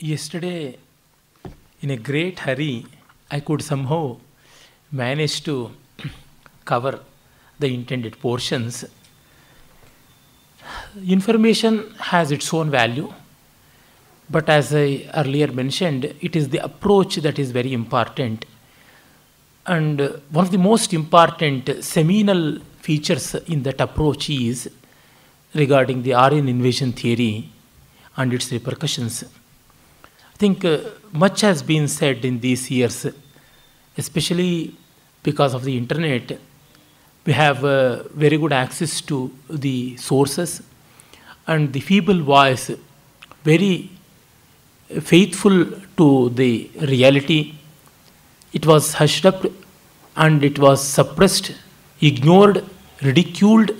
Yesterday, in a great hurry, I could somehow manage to cover the intended portions. Information has its own value, but as I earlier mentioned, it is the approach that is very important. And one of the most important seminal features in that approach is regarding the Aryan invasion theory and its repercussions. I think much has been said in these years, especially because of the internet. We have very good access to the sources, and the feeble voice, very faithful to the reality. It was hushed up and it was suppressed, ignored, ridiculed,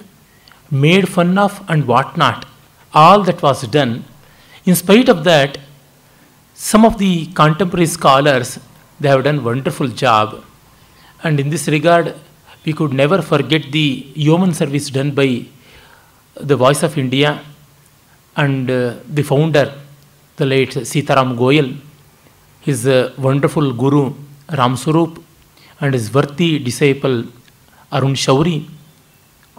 made fun of, and whatnot. All that was done. In spite of that, some of the contemporary scholars, they have done a wonderful job. And in this regard, we could never forget the yeoman service done by the Voice of India and the founder, the late Sitaram Goyal, his wonderful guru Ram Swarup, and his worthy disciple Arun Shauri.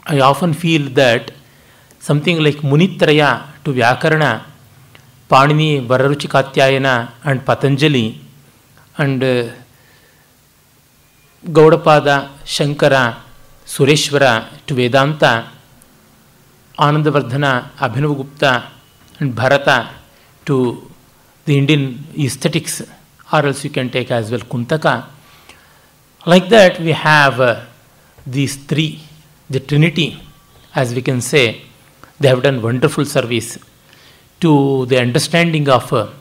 I often feel that something like Munitraya to Vyakarana, Panini, Vararuchikatyayana, and Patanjali, and Gaudapada, Shankara, Sureshwara to Vedanta, Anandavardhana, Abhinavagupta, and Bharata to the Indian aesthetics, or else you can take as well Kuntaka. Like that, we have these three, the Trinity, as we can say. They have done wonderful service to the understanding of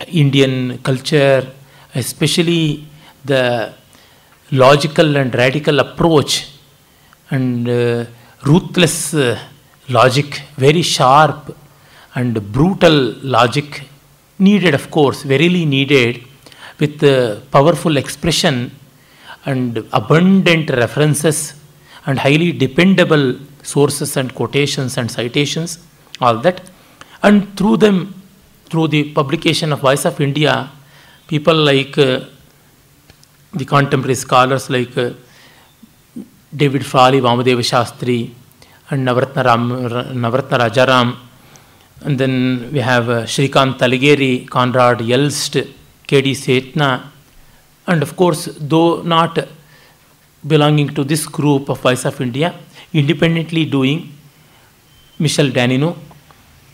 Indian culture, especially the logical and radical approach and ruthless logic, very sharp and brutal logic, needed, of course, verily needed, with powerful expression and abundant references and highly dependable sources and quotations and citations, all that. And through them, through the publication of Voice of India, people like the contemporary scholars like David Frawley, Vamadeva Shastri, and Navaratna Rajaram, and then we have Shrikant Talageri, Conrad Yelst, K.D. Setna, and of course, though not belonging to this group of Voice of India, independently doing, Michel Danino,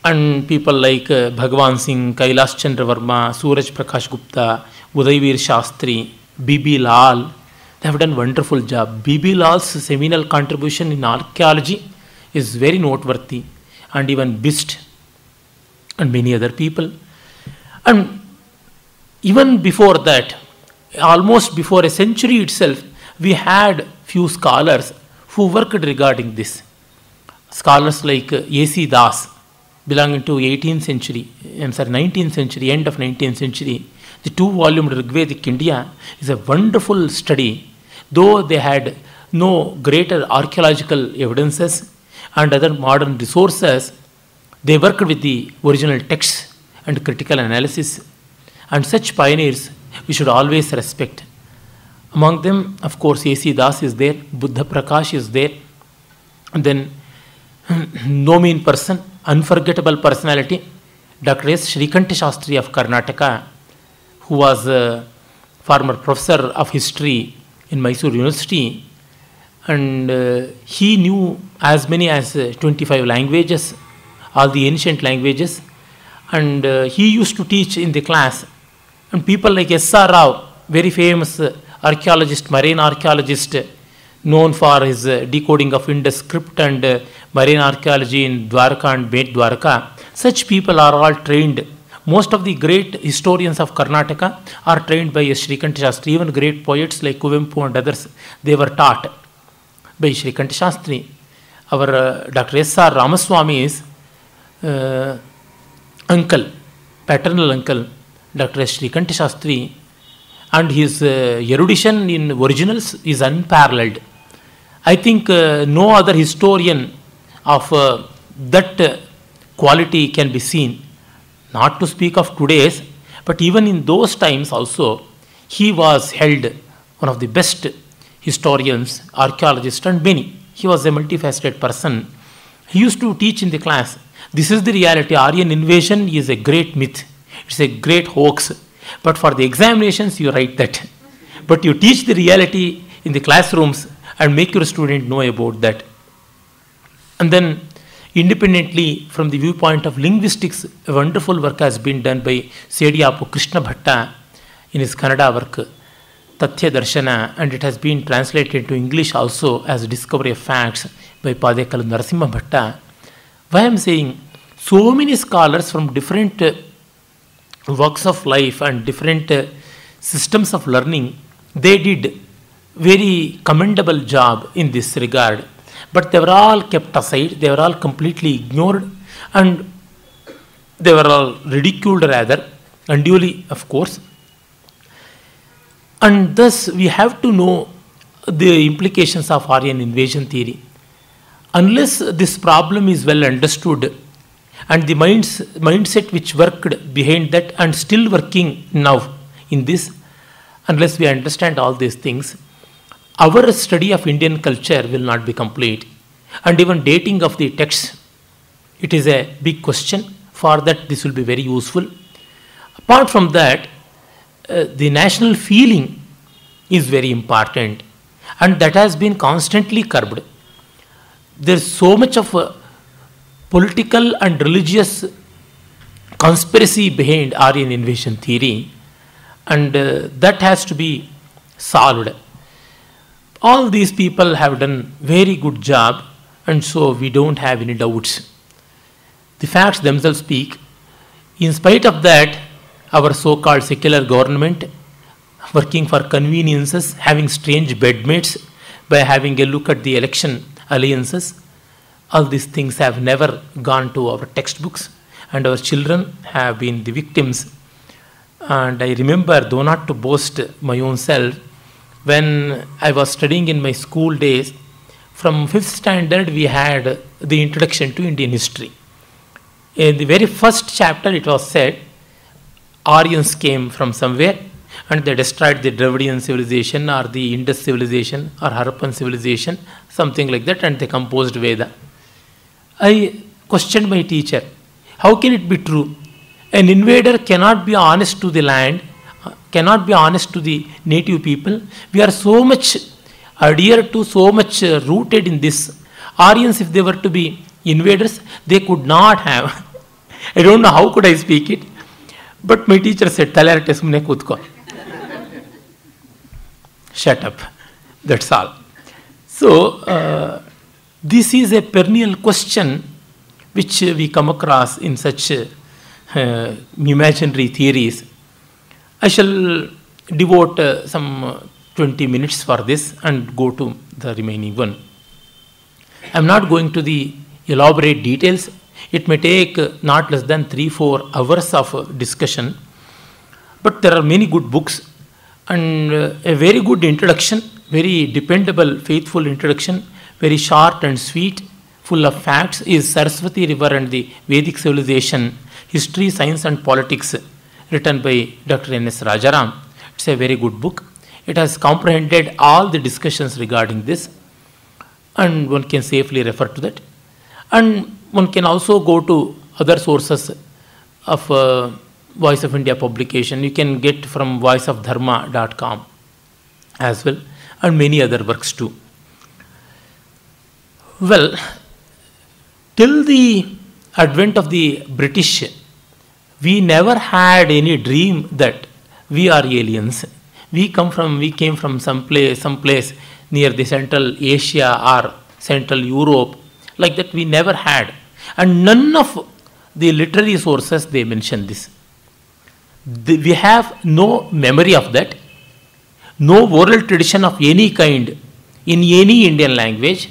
and people like Bhagwan Singh, Kailash Chandra Verma, Suraj Prakash Gupta, Udayveer Shastri, B.B. Lal, they have done wonderful job. B.B. Lal's seminal contribution in archaeology is very noteworthy, and even Bist and many other people. And even before that, almost before a century itself, we had few scholars who worked regarding this. Scholars like A.C. Das, belonging to 19th century, end of 19th century. The 2-volume Rigvedic India is a wonderful study, though they had no greater archaeological evidences and other modern resources. They worked with the original texts and critical analysis, and such pioneers we should always respect. Among them, of course, A.C. Das is there, Buddha Prakash is there, and then no mean person, unforgettable personality, Dr. S. Shrikanta Shastri of Karnataka, who was a former professor of history in Mysore University, and he knew as many as 25 languages, all the ancient languages, and he used to teach in the class. And people like S.R. Rao, very famous archaeologist, marine archaeologist, known for his decoding of Indus script and marine archaeology in Dwarka and Bet Dwarka. Such people are all trained. Most of the great historians of Karnataka are trained by Shrikanta Shastri. Even great poets like Kuvempu and others, they were taught by Shrikanta Shastri. Our Dr. S.R. Ramaswamy's uncle, paternal uncle, Dr. S. Shrikanta Shastri, and his erudition in originals is unparalleled. I think no other historian of that quality can be seen. not to speak of today's, but even in those times also, he was held one of the best historians, archaeologists, and many. He was a multifaceted person. He used to teach in the class, this is the reality. Aryan invasion is a great myth. It's a great hoax. But for the examinations, you write that. But you teach the reality in the classrooms and make your student know about that. And then, independently, from the viewpoint of linguistics, a wonderful work has been done by Sediyapu Krishna Bhatta in his Kannada work, Tathya Darshana, and it has been translated into English also as Discovery of Facts by Padekalu Narasimha Bhatta. Why I am saying, so many scholars from different walks of life and different systems of learning, they did very commendable job in this regard. But they were all kept aside, they were all completely ignored, and they were all ridiculed rather, unduly of course. And thus we have to know the implications of Aryan invasion theory. Unless this problem is well understood, and the mindset which worked behind that and still working now in this, unless we understand all these things, our study of Indian culture will not be complete. And even dating of the texts, it is a big question. For that, this will be very useful. Apart from that, the national feeling is very important, and that has been constantly curbed. There is so much of political and religious conspiracy behind Aryan invasion theory, and that has to be solved. All these people have done very good job, and so we don't have any doubts. The facts themselves speak. In spite of that, our so-called secular government, working for conveniences, having strange bedmates, by having a look at the election alliances, all these things have never gone to our textbooks, and our children have been the victims. And I remember, though not to boast my own self, when I was studying in my school days, from 5th standard we had the introduction to Indian history. In the very first chapter it was said, Aryans came from somewhere and they destroyed the Dravidian civilization or the Indus civilization or Harappan civilization, something like that, and they composed Veda. I questioned my teacher, how can it be true? An invader cannot be honest to the land, cannot be honest to the native people. We are so much adhered to, so much rooted in this. Aryans, if they were to be invaders, they could not have. I don't know how could I speak it, but my teacher said, "Talarate sumne kutko." Shut up. That's all. So this is a perennial question which we come across in such imaginary theories. I shall devote some 20 minutes for this and go to the remaining one. I am not going to the elaborate details. It may take not less than 3-4 hours of discussion. But there are many good books and a very good introduction, very dependable, faithful introduction, very short and sweet, full of facts, is Saraswati River and the Vedic Civilization, History, Science and Politics, written by Dr. N.S. Rajaram. It's a very good book. It has comprehended all the discussions regarding this, and one can safely refer to that. And one can also go to other sources of Voice of India publication. You can get from voiceofdharma.com as well, and many other works too. Well, till the advent of the British, we never had any dream that we are aliens. We came from some place near the Central Asia or Central Europe, like that we never had. And none of the literary sources, they mention this. We have no memory of that, no oral tradition of any kind in any Indian language,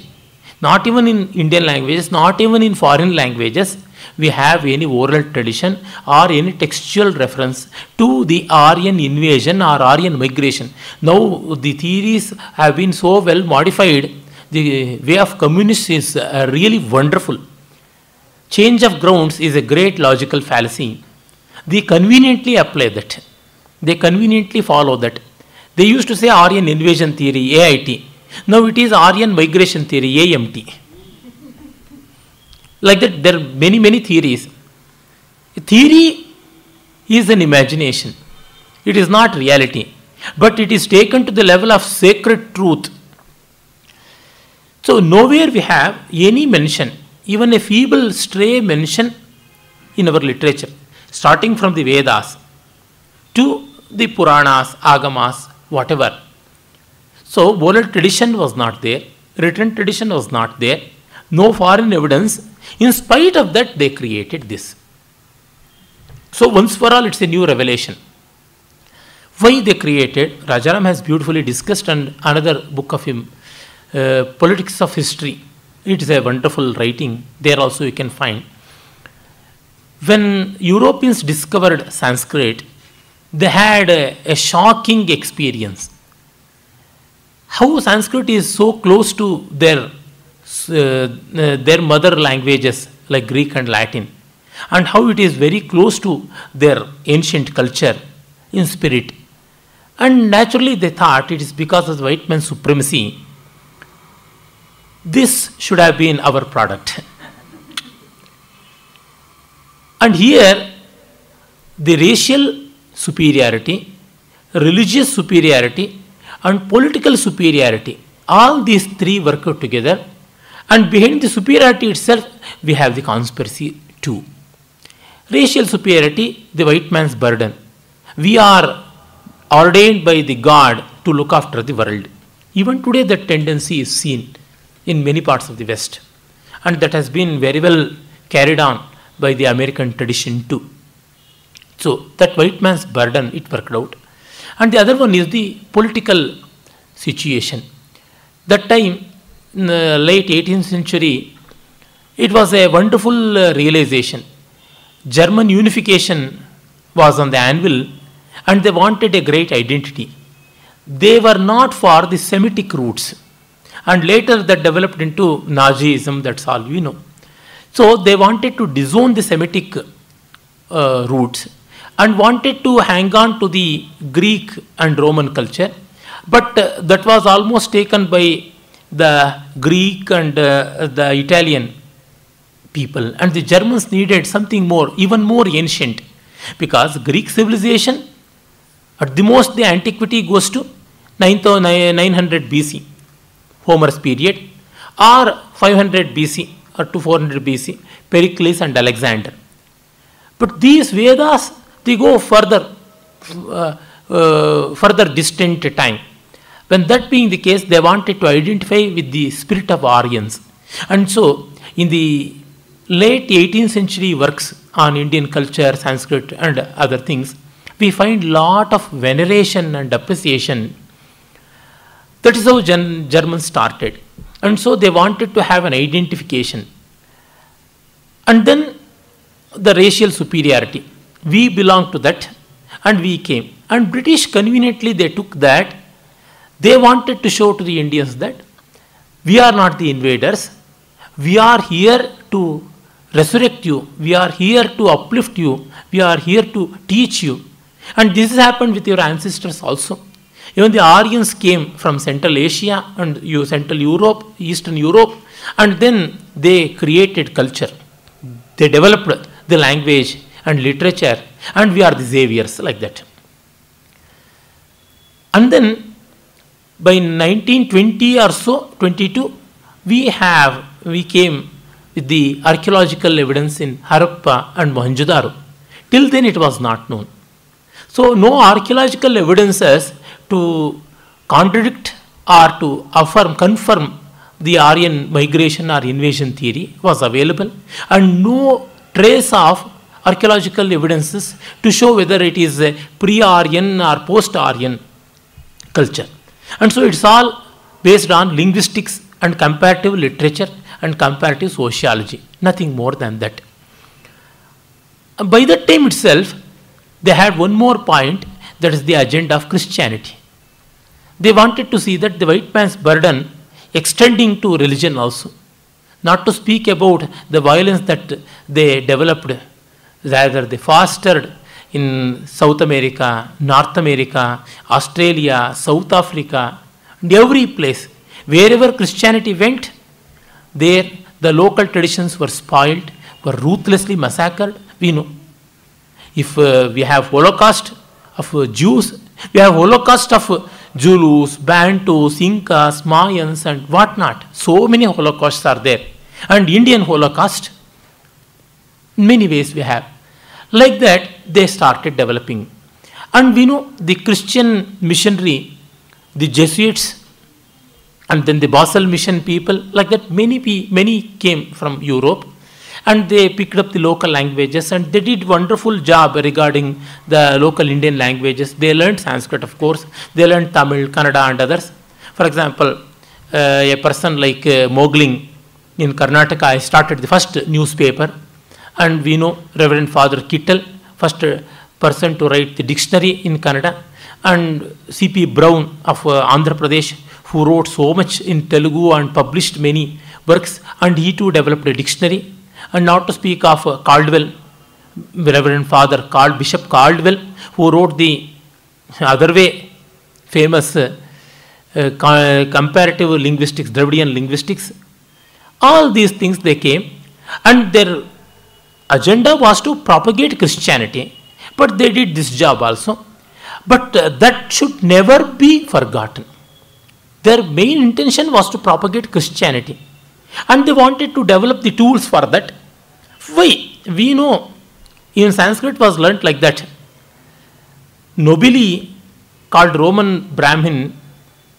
not even in Indian languages, not even in foreign languages, we have any oral tradition or any textual reference to the Aryan invasion or Aryan migration. Now the theories have been so well modified, the way of communists is really wonderful. Change of grounds is a great logical fallacy. they conveniently apply that. They conveniently follow that. They used to say Aryan invasion theory, AIT. Now it is Aryan migration theory, AMT. Like that, there are many, many theories. A theory is an imagination. It is not reality. But it is taken to the level of sacred truth. So nowhere we have any mention, even a feeble stray mention in our literature, starting from the Vedas to the Puranas, Agamas, whatever. So oral tradition was not there, written tradition was not there, no foreign evidence. In spite of that, they created this. So once for all, it's a new revelation. Why they created, Rajaram has beautifully discussed, and another book of him, Politics of History. It is a wonderful writing. There also you can find. When Europeans discovered Sanskrit, they had a shocking experience. How Sanskrit is so close to their mother languages like Greek and Latin, and how it is very close to their ancient culture in spirit. And naturally they thought it is because of the white man's supremacy. This should have been our product. And here the racial superiority, religious superiority, and political superiority, all these three work out together, and behind the superiority itself we have the conspiracy too. Racial superiority, the white man's burden. We are ordained by the God to look after the world. Even today that tendency is seen in many parts of the West, and that has been very well carried on by the American tradition too. So that white man's burden, it worked out. And the other one is the political situation. That time, in the late 18th century, it was a wonderful realization. German unification was on the anvil, and they wanted a great identity. They were not for the Semitic roots, and later that developed into Nazism, that's all we know. So they wanted to disown the Semitic roots and wanted to hang on to the Greek and Roman culture, but that was almost taken by the Greek and the Italian people, and the Germans needed something more, even more ancient, because Greek civilization, at the most the antiquity goes to 900 BC, Homer's period, or 500 BC or to 400 BC, Pericles and Alexander. But these Vedas, they go further distant time. When that being the case, they wanted to identify with the spirit of Aryans. And so, in the late 18th century works on Indian culture, Sanskrit and other things, we find lot of veneration and appreciation. That is how Germans started. And so they wanted to have an identification. And then the racial superiority. We belong to that, and we came. And British conveniently they took that. They wanted to show to the Indians that we are not the invaders. We are here to resurrect you. We are here to uplift you. We are here to teach you. And this has happened with your ancestors also. Even the Aryans came from Central Asia and Central Europe, Eastern Europe, and then they created culture. They developed the language and literature, and we are the saviors, like that. And then by 1920 or so, 22, we came with the archaeological evidence in Harappa and Mohenjo-daro. Till then it was not known. So no archaeological evidences to contradict or to confirm the Aryan migration or invasion theory was available, and no trace of archaeological evidences to show whether it is a pre-Aryan or post-Aryan culture. And so it's all based on linguistics and comparative literature and comparative sociology, nothing more than that. By that time itself, they had one more point, that is the agenda of Christianity. They wanted to see that the white man's burden extending to religion also, not to speak about the violence that they developed, rather they fostered in South America, North America, Australia, South Africa, and every place. Wherever Christianity went, there the local traditions were spoiled, were ruthlessly massacred. We know. If we have Holocaust of Jews, we have Holocaust of Zulus, Bantus, Incas, Mayans, and whatnot. So many Holocausts are there. And Indian Holocaust, in many ways we have. Like that, they started developing. And we know the Christian missionary, the Jesuits, and then the Basel mission people, like that, many came from Europe. And they picked up the local languages, and they did wonderful job regarding the local Indian languages. They learned Sanskrit, of course. They learned Tamil, Kannada, and others. For example, a person like Mogling in Karnataka started the first newspaper, and we know Reverend Father Kittal, first person to write the dictionary in Kannada, and C.P. Brown of Andhra Pradesh, who wrote so much in Telugu and published many works, and he too developed a dictionary. And not to speak of Caldwell, Reverend Father Bishop Caldwell, who wrote the other way famous comparative linguistics, Dravidian linguistics. All these things they came, and their agenda was to propagate Christianity, but they did this job also. But that should never be forgotten. Their main intention was to propagate Christianity, and they wanted to develop the tools for that. Why? We know even Sanskrit was learnt like that. Nobili, called Roman Brahmin,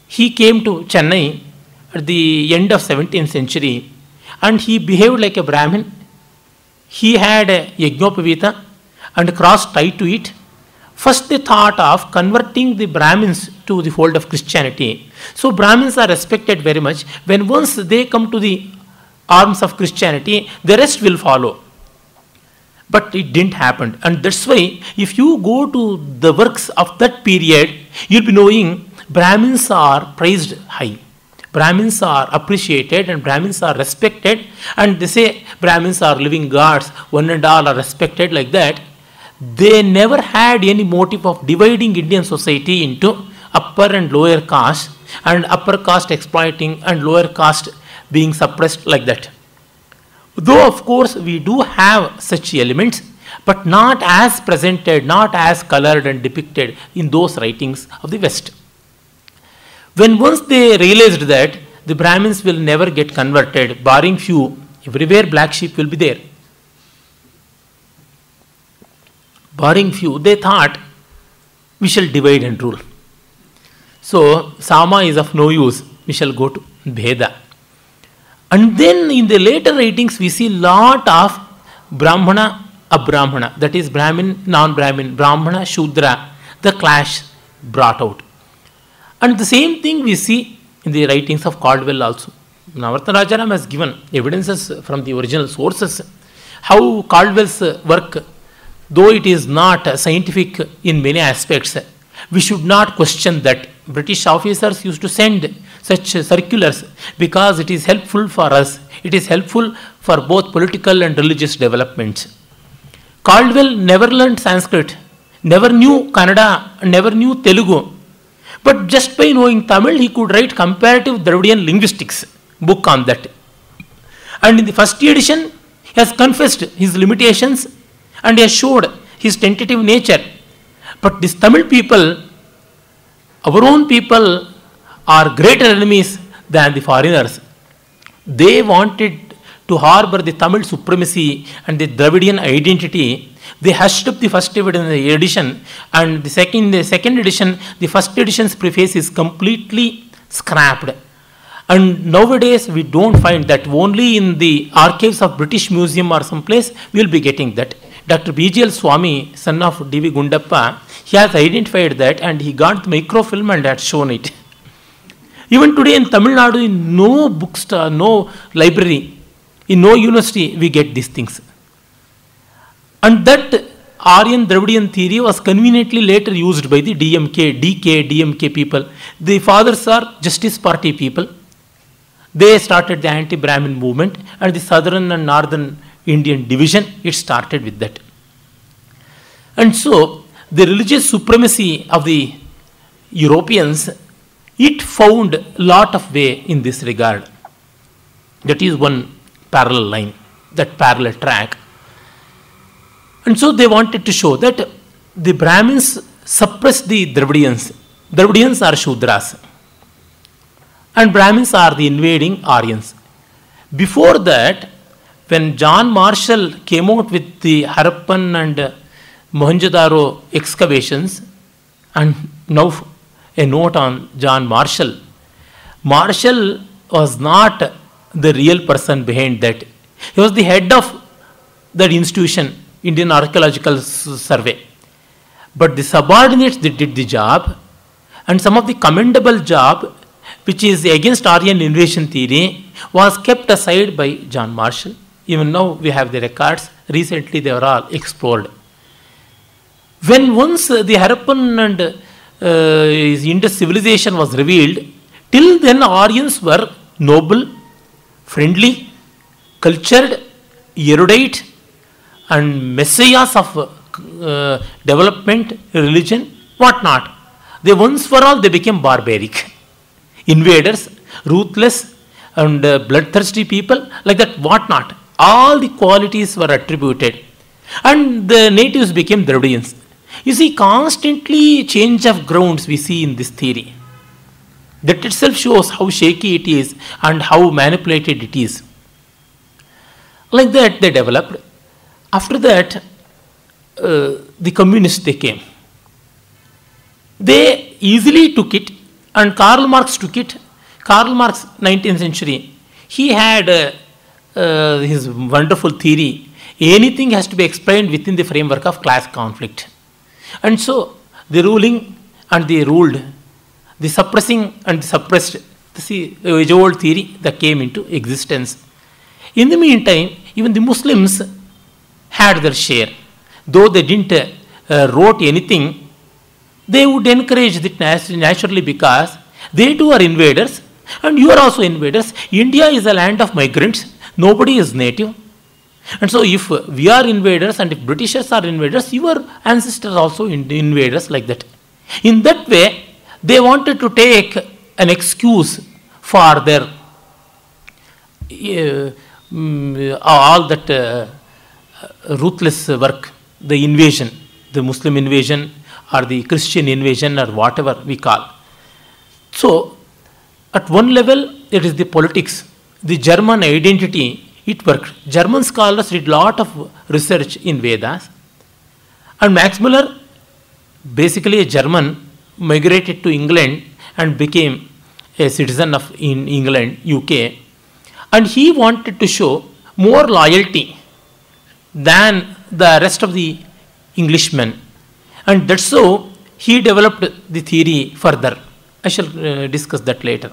he came to Chennai at the end of 17th century, and he behaved like a Brahmin. He had a Yajnopavita and a cross tied to it. First they thought of converting the Brahmins to the fold of Christianity. So Brahmins are respected very much. When once they come to the arms of Christianity, the rest will follow. But it didn't happen. And that's why if you go to the works of that period, you'll be knowing Brahmins are praised high. Brahmins are appreciated and Brahmins are respected. And they say Brahmins are living gods, one and all are respected like that. They never had any motive of dividing Indian society into upper and lower caste, and upper caste exploiting and lower caste being suppressed like that. Though of course we do have such elements, but not as presented, not as colored and depicted in those writings of the West. When once they realized that the Brahmins will never get converted, barring few, everywhere black sheep will be there. Barring few, they thought we shall divide and rule. So Sama is of no use, we shall go to Bheda. And then in the later writings we see lot of Brahmana, Abrahmana, that is Brahmin, non-Brahmin, Brahmana, Shudra, the clash brought out. And the same thing we see in the writings of Caldwell also. Navartana Rajaram has given evidences from the original sources how Caldwell's work, though it is not scientific in many aspects, we should not question that. British officers used to send such circulars because it is helpful for us. It is helpful for both political and religious developments. Caldwell never learned Sanskrit, never knew Kannada, never knew Telugu. But just by knowing Tamil, he could write comparative Dravidian linguistics book on that. And in the first edition, he has confessed his limitations and he has showed his tentative nature. But these Tamil people, our own people, are greater enemies than the foreigners. They wanted to harbor the Tamil supremacy and the Dravidian identity. They hushed up the first edition, and the second edition, the first edition's preface is completely scrapped. And nowadays we don't find that. Only in the archives of British Museum or someplace we will be getting that. Dr. B.G.L. Swami, son of D.V. Gundappa, he has identified that and he got the microfilm and had shown it. Even today in Tamil Nadu, in no bookstore, no library, in no university, we get these things. And that Aryan Dravidian theory was conveniently later used by the DMK people. The fathers are Justice Party people. They started the anti-Brahmin movement, and the southern and northern Indian division, it started with that. And so the religious supremacy of the Europeans, it found a lot of way in this regard. That is one parallel line, that parallel track. And so they wanted to show that the Brahmins suppressed the Dravidians. Dravidians are Shudras. And Brahmins are the invading Aryans. Before that, when John Marshall came out with the Harappan and Mohenjo-daro excavations, and now a note on John Marshall. Marshall was not the real person behind that. He was the head of that institution, Indian Archaeological Survey. But the subordinates that did the job, and some of the commendable job, which is against Aryan invasion theory, was kept aside by John Marshall. Even now we have the records. Recently they were all explored. When once the Harappan and Indus civilization was revealed, till then Aryans were noble, friendly, cultured, erudite, and messiahs of development, religion, what not. They once for all they became barbaric, invaders, ruthless, and bloodthirsty people, like that, what not. All the qualities were attributed, and the natives became Dravidians. You see, constantly change of grounds we see in this theory. That itself shows how shaky it is and how manipulated it is. Like that they developed. After that, the communists, they came. They easily took it, and Karl Marx took it. Karl Marx, 19th century, he had his wonderful theory. Anything has to be explained within the framework of class conflict. And so the ruling and the ruled, the suppressing and the suppressed, the age-old theory that came into existence. In the meantime, even the Muslims had their share. Though they didn't wrote anything, they would encourage it naturally, because they too are invaders and you are also invaders. India is a land of migrants. Nobody is native. And so if we are invaders and if Britishers are invaders, your ancestors also invaders, like that. In that way, they wanted to take an excuse for their all that ruthless work, the invasion, the Muslim invasion or the Christian invasion or whatever we call. So, at one level, it is the politics, the German identity. It worked. German scholars did a lot of research in Vedas. And Max Muller, basically a German, migrated to England and became a citizen of in England, UK. And he wanted to show more loyalty than the rest of the Englishmen. And that's so he developed the theory further. I shall discuss that later.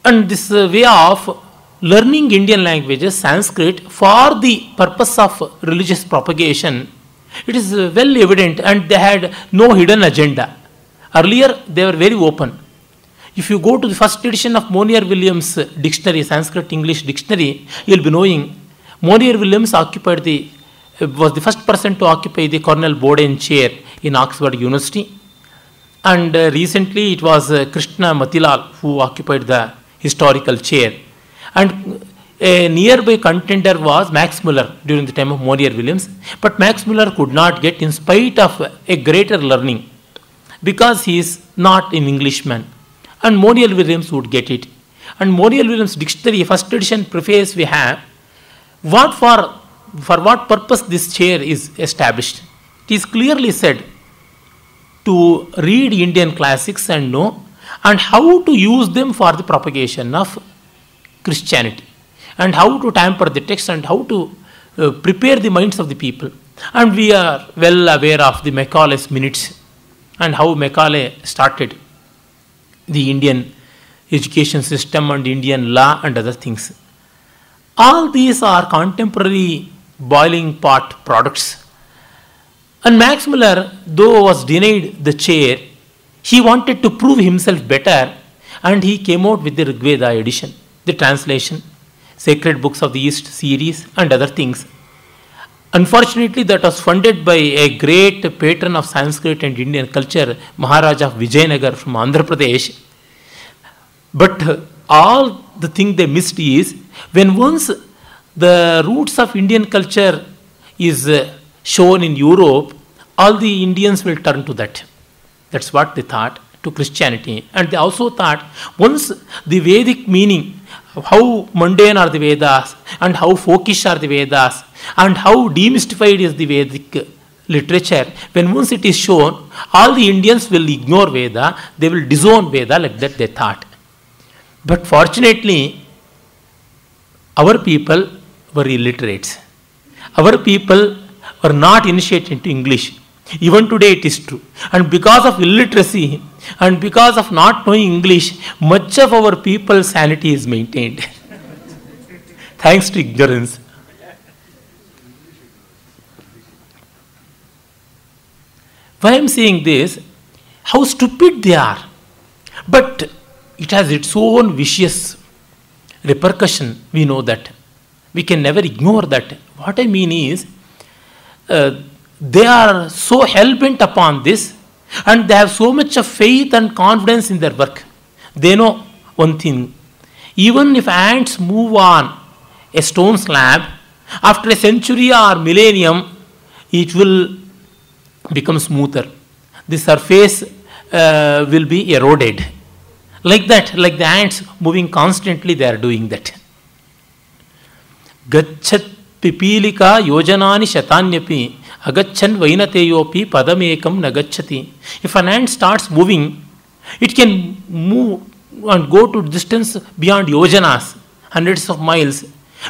And this way of learning Indian languages, Sanskrit, for the purpose of religious propagation, it is well evident, and they had no hidden agenda. Earlier, they were very open. If you go to the first edition of Monier-Williams dictionary, Sanskrit English dictionary, you will be knowing Monier-Williams was the first person to occupy the Cornell Bowden chair in Oxford University. And recently it was Krishna Matilal who occupied the historical chair. And a nearby contender was Max Muller during the time of Monier-Williams. But Max Muller could not get, in spite of a greater learning, because he is not an Englishman. And Monier-Williams would get it. And Monier-Williams dictionary, first edition preface we have, for what purpose this chair is established. It is clearly said to read Indian classics and know, and how to use them for the propagation of Christianity, and how to tamper the text, and how to prepare the minds of the people. And we are well aware of the Macaulay's Minutes and how Macaulay started the Indian education system and Indian law and other things. All these are contemporary boiling pot products. And Max Muller, though was denied the chair, he wanted to prove himself better, and he came out with the Rig Veda edition, the translation, Sacred Books of the East series and other things. Unfortunately, that was funded by a great patron of Sanskrit and Indian culture, Maharaja of Vijayanagar from Andhra Pradesh. But all the thing they missed is, when once the roots of Indian culture is shown in Europe, all the Indians will turn to that. That's what they thought, to Christianity. And they also thought, once the Vedic meaning, how mundane are the Vedas, and how folkish are the Vedas, and how demystified is the Vedic literature, when once it is shown, all the Indians will ignore Veda, they will disown Veda, like that they thought. But fortunately, our people were illiterates. Our people were not initiated into English. Even today it is true. And because of illiteracy and because of not knowing English, much of our people's sanity is maintained. Thanks to ignorance. Why I am saying this? How stupid they are. But it has its own vicious repercussion. We know that. We can never ignore that. What I mean is, they are so hell-bent upon this, and they have so much of faith and confidence in their work. They know one thing. Even if ants move on a stone slab, after a century or millennium, it will become smoother. The surface will be eroded. Like that, like the ants moving constantly, they are doing that. Gachat pipilika yojanani shatanyapi agachan vainateyopi padamekam nagachati. If an ant starts moving, it can move and go to distance beyond yojanas, hundreds of miles.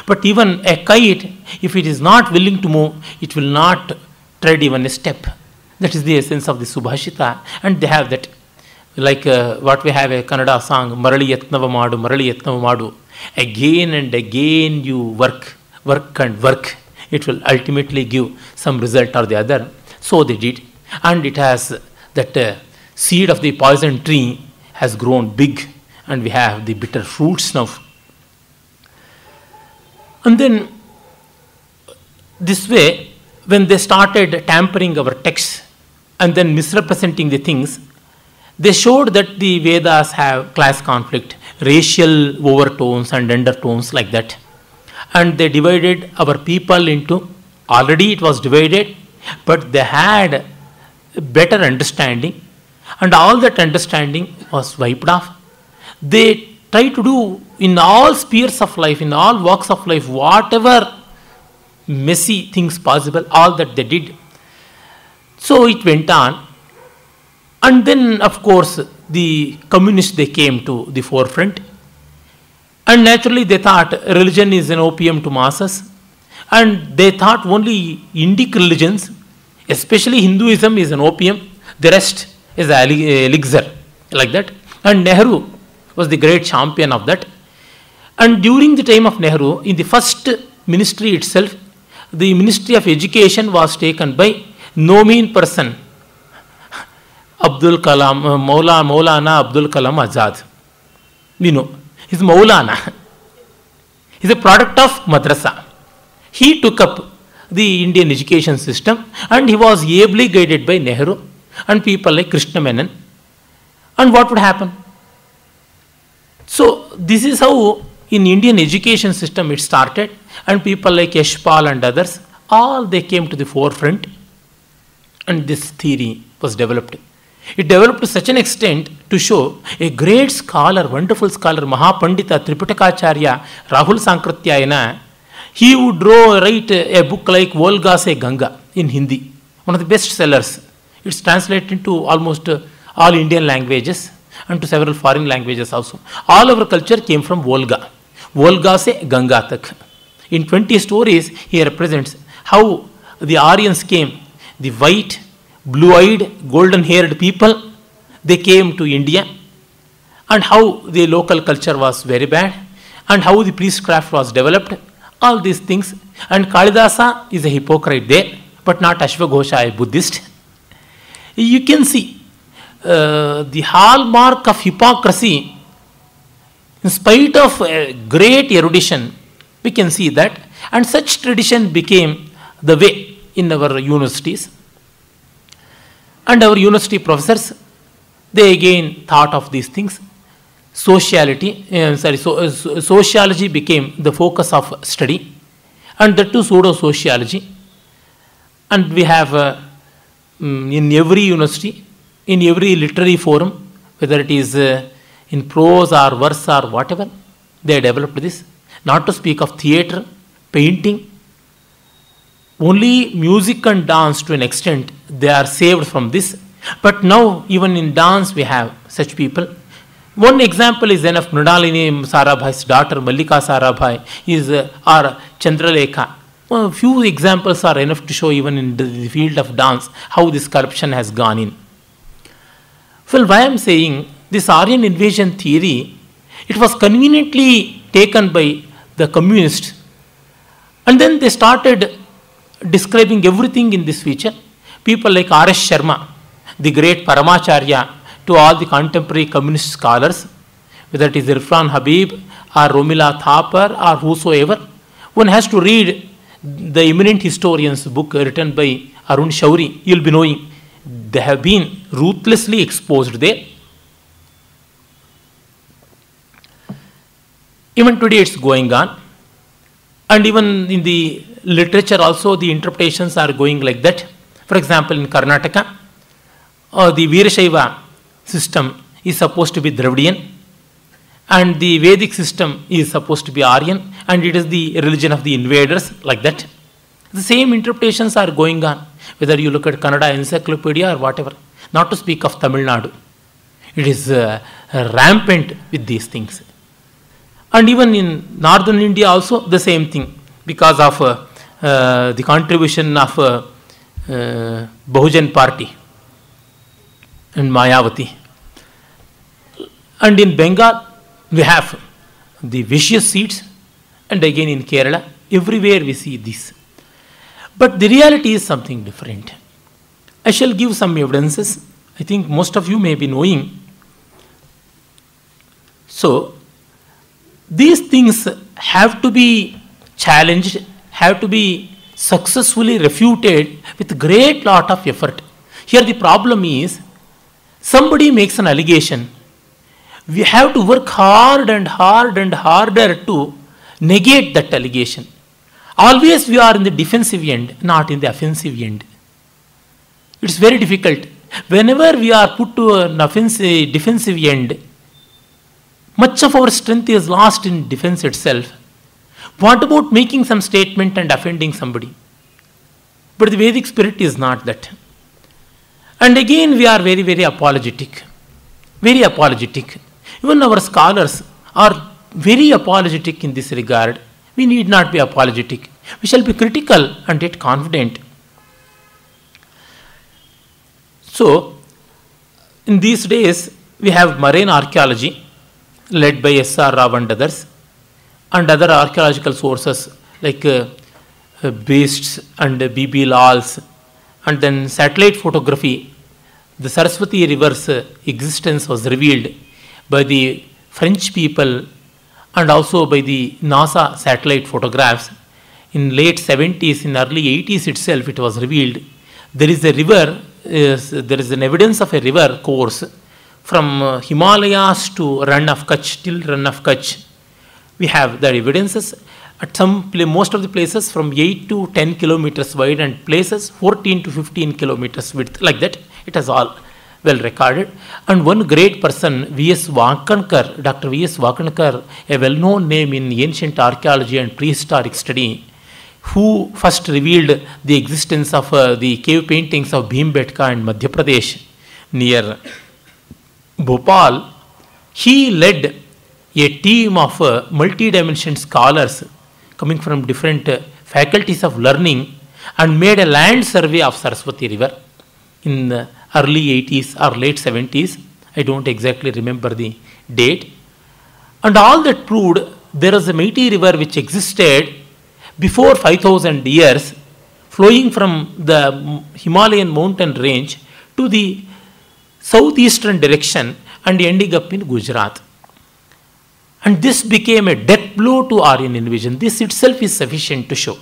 But even a kite, if it is not willing to move, it will not tread even a step. That is the essence of the Subhashita. And they have that. Like what we have a Kannada song, Marali Yatnava Madu, Marali Yatnava Madu. Again and again you work and work. It will ultimately give some result or the other. So they did. And it has that seed of the poison tree has grown big, and we have the bitter fruits now. And then this way, when they started tampering our texts and then misrepresenting the things, they showed that the Vedas have class conflict, racial overtones and undertones like that. And they divided our people into, already it was divided, but they had a better understanding. And all that understanding was wiped off. They tried to do in all spheres of life, in all walks of life, whatever messy things possible, all that they did. So it went on. And then, of course, the communists, they came to the forefront. And naturally, they thought religion is an opium to masses. And they thought only Indic religions, especially Hinduism, is an opium. The rest is an elixir, like that. And Nehru was the great champion of that. And during the time of Nehru, in the first ministry itself, the Ministry of Education was taken by no mean person, Abdul Kalam, Maulana Abdul Kalam Azad. We know, he's Maulana. He's a product of madrasa. He took up the Indian education system, and he was ably guided by Nehru and people like Krishna Menon. And what would happen? So this is how in Indian education system it started, and people like Yashpal and others, all they came to the forefront, and this theory was developed. It developed to such an extent to show a great scholar, wonderful scholar, Mahapandita Tripitakacharya Rahul Sankratyayana. He would write a book like Volga Se Ganga in Hindi, one of the best sellers. It's translated into almost all Indian languages and to several foreign languages also. All our culture came from Volga. Volga Se Ganga Tak. In 20 stories, he represents how the Aryans came, the white, blue-eyed, golden-haired people, they came to India, and how the local culture was very bad, and how the priestcraft was developed, all these things. And Kalidasa is a hypocrite there, but not Ashvaghosha, a Buddhist. You can see the hallmark of hypocrisy, in spite of great erudition, we can see that, and such tradition became the way in our universities. And our university professors, they again thought of these things. Sociology became the focus of study, and that too pseudo-sociology. And we have in every university, in every literary forum, whether it is in prose or verse or whatever, they developed this. Not to speak of theatre, painting. Only music and dance to an extent, they are saved from this. But now even in dance we have such people. One example is enough. Mrinalini Sarabhai's daughter Mallika Sarabhai is or Chandralekha. A few examples are enough to show even in the field of dance how this corruption has gone in. Well, why I am saying this Aryan invasion theory, it was conveniently taken by the communists, and then they started describing everything in this feature. People like R.S. Sharma, the great Paramacharya to all the contemporary communist scholars, whether it is Irfan Habib or Romila Thapar or whosoever, one has to read the eminent historian's book written by Arun Shauri. You will be knowing they have been ruthlessly exposed there. Even today it's going on, and even in the literature also the interpretations are going like that. For example, in Karnataka, the Veerashaiva system is supposed to be Dravidian, and the Vedic system is supposed to be Aryan, and it is the religion of the invaders, like that. The same interpretations are going on, whether you look at Kannada encyclopedia or whatever, not to speak of Tamil Nadu. It is rampant with these things. And even in northern India also the same thing, because of the contribution of Bahujan Party and Mayavati. And in Bengal we have the vicious seeds, and again in Kerala, everywhere we see this. But the reality is something different. I shall give some evidences. I think most of you may be knowing. So, these things have to be challenged, have to be successfully refuted with great lot of effort. Here the problem is, somebody makes an allegation. We have to work hard and hard and harder to negate that allegation. Always we are in the defensive end, not in the offensive end. It's very difficult. Whenever we are put to an defensive end, much of our strength is lost in defense itself. What about making some statement and offending somebody? But the Vedic spirit is not that. And again we are very, very apologetic. Very apologetic. Even our scholars are very apologetic in this regard. We need not be apologetic. We shall be critical and yet confident. So, in these days, we have marine archaeology led by S.R. Rao and others, and other archaeological sources like Beasts and B.B. Lals, and then satellite photography. The Saraswati River's existence was revealed by the French people and also by the NASA satellite photographs. In late 70s, in early 80s itself, it was revealed. There is a river, there is an evidence of a river course from Himalayas to Rann of Kutch, till Rann of Kutch. We have the evidences at most of the places from 8 to 10 kilometers wide, and places 14 to 15 kilometers width, like that. It is all well recorded. And one great person, V.S. Vakankar, Dr. V.S. Vakankar, a well-known name in ancient archaeology and prehistoric study, who first revealed the existence of the cave paintings of Bhimbetka in Madhya Pradesh near Bhopal. He led a team of multi-dimensional scholars coming from different faculties of learning and made a land survey of Saraswati River in the early 80s or late 70s. I don't exactly remember the date. And all that proved there is a mighty river which existed before 5,000 years, flowing from the Himalayan mountain range to the southeastern direction and ending up in Gujarat. And this became a death blow to Aryan invasion. This itself is sufficient to show.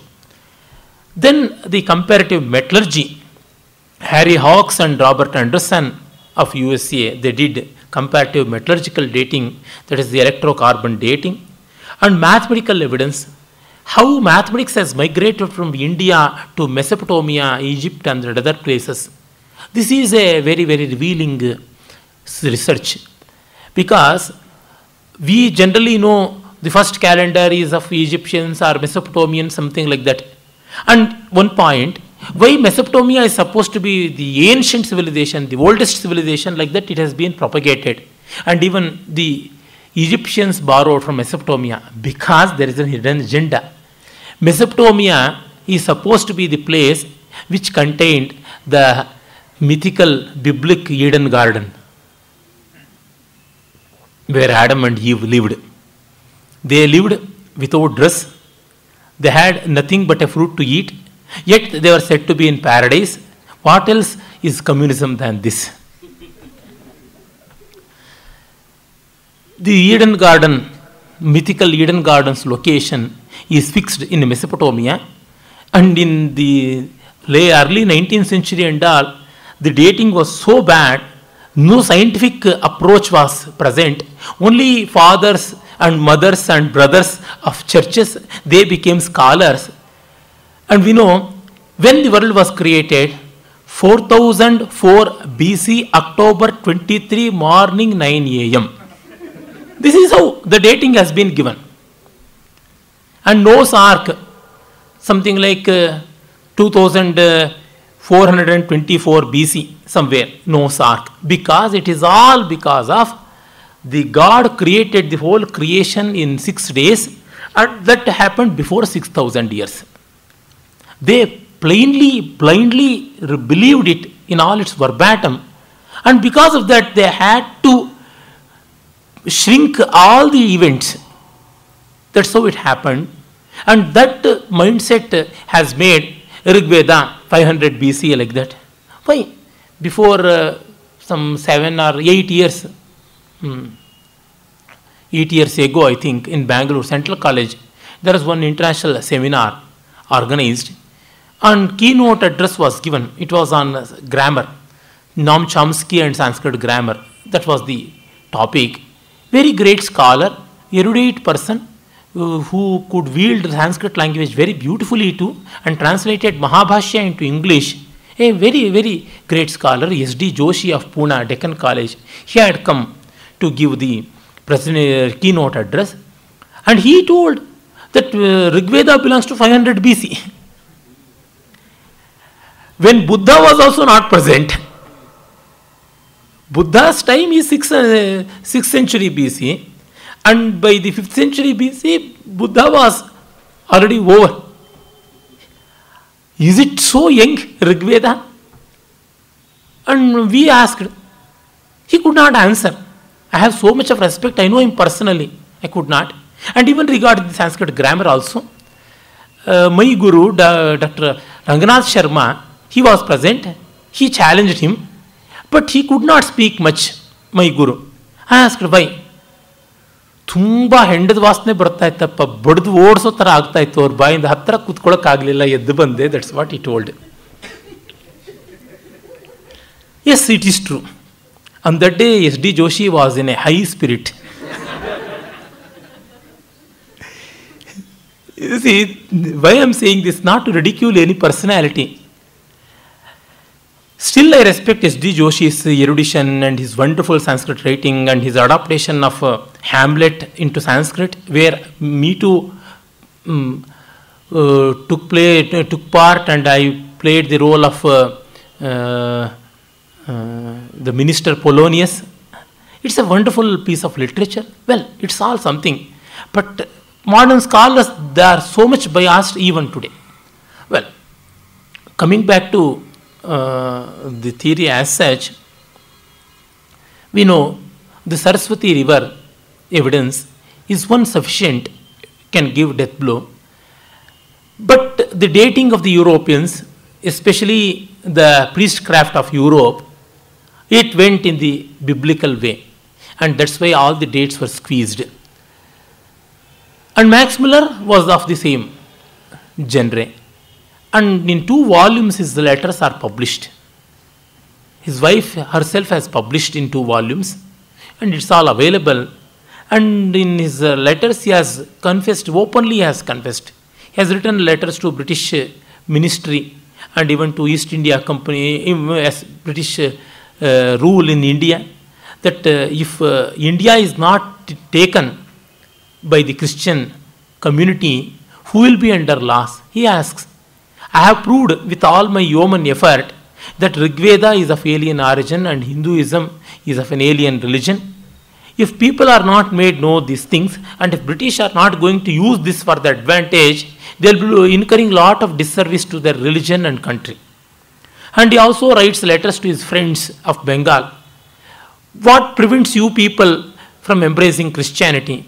Then the comparative metallurgy, Harry Hawks and Robert Anderson of USA, they did comparative metallurgical dating, that is the electrocarbon dating, and mathematical evidence, how mathematics has migrated from India to Mesopotamia, Egypt and other places. This is a very, very revealing research, because we generally know the first calendar is of Egyptians or Mesopotamians, something like that. And one point, why Mesopotamia is supposed to be the ancient civilization, the oldest civilization, like that it has been propagated. And even the Egyptians borrowed from Mesopotamia, because there is a hidden agenda. Mesopotamia is supposed to be the place which contained the mythical biblical Eden garden, where Adam and Eve lived. They lived without dress. They had nothing but a fruit to eat. Yet they were said to be in paradise. What else is communism than this? The Eden garden, mythical Eden garden's location is fixed in Mesopotamia. And in the early 19th century and all, the dating was so bad, no scientific approach was present. Only fathers and mothers and brothers of churches, they became scholars. And we know, when the world was created, 4004 BC, October 23, morning 9 a.m. This is how the dating has been given. And Noah's Ark, something like 2424 BC, somewhere, Noah's Ark. Because it is all because of the God created the whole creation in 6 days, and that happened before 6,000 years. They blindly believed it in all its verbatim, and because of that they had to shrink all the events. That's how it happened. And that mindset has made Rig Veda 500 BC like that. Why? Before some 7 or 8 years, 8 years ago, I think, in Bangalore Central College, there was one international seminar organized, and keynote address was given. It was on grammar, Noam Chomsky and Sanskrit grammar. That was the topic. Very great scholar, erudite person, who could wield the Sanskrit language very beautifully too, and translated Mahabhashya into English. A very, very great scholar, S.D. Joshi of Pune, Deccan College. He had come to give the keynote address, and he told that Rig Veda belongs to 500 BC. When Buddha was also not present. Buddha's time is 6th century BC, and by the 5th century BC, Buddha was already over. Is it so young, Rig Veda? And we asked. He could not answer. I have so much of respect. I know him personally. I could not. And even regarding the Sanskrit grammar also, my guru, Dr. Ranganath Sharma, he was present. He challenged him, but he could not speak much, my guru. I asked why. ತುಂಬ ಹೆಂಡದ ವಾಸನೆ ಬರ್ತಾ ಇತ್ತಪ್ಪ, ಬಡ್ದು ಓಡಿಸೋ ಥರ ಆಗ್ತಾ ಇತ್ತು, ಅವ್ರ ಬಾಯಿಂದ ಹತ್ತಿರ ಕೂತ್ಕೊಳ್ಳೋಕ್ಕಾಗಲಿಲ್ಲ, ಎದ್ದು ಬಂದೆ. That's what I told. Yes, it is true. On that day, S.D. Joshi was in a high spirit. You see, why I am saying this, not to ridicule any personality. Still, I respect S.D. Joshi's erudition and his wonderful Sanskrit writing and his adaptation of Hamlet into Sanskrit, where me too took part, and I played the role of the minister Polonius. It's a wonderful piece of literature. Well, it's all something. But modern scholars, they are so much biased even today. Well, coming back to the theory as such, we know the Saraswati river evidence is one sufficient, can give death blow. But the dating of the Europeans, especially the priestcraft of Europe, it went in the biblical way, and that's why all the dates were squeezed. And Max Muller was of the same genre. And in 2 volumes his letters are published. His wife herself has published in 2 volumes, and it's all available. And in his letters he has confessed, openly has confessed. He has written letters to British ministry and even to East India Company, as British rule in India, that if India is not taken by the Christian community, who will be under loss? He asks. I have proved with all my yeoman effort that Rig Veda is of alien origin and Hinduism is of an alien religion. If people are not made know these things, and if British are not going to use this for their advantage, they will be incurring a lot of disservice to their religion and country. And he also writes letters to his friends of Bengal. What prevents you people from embracing Christianity?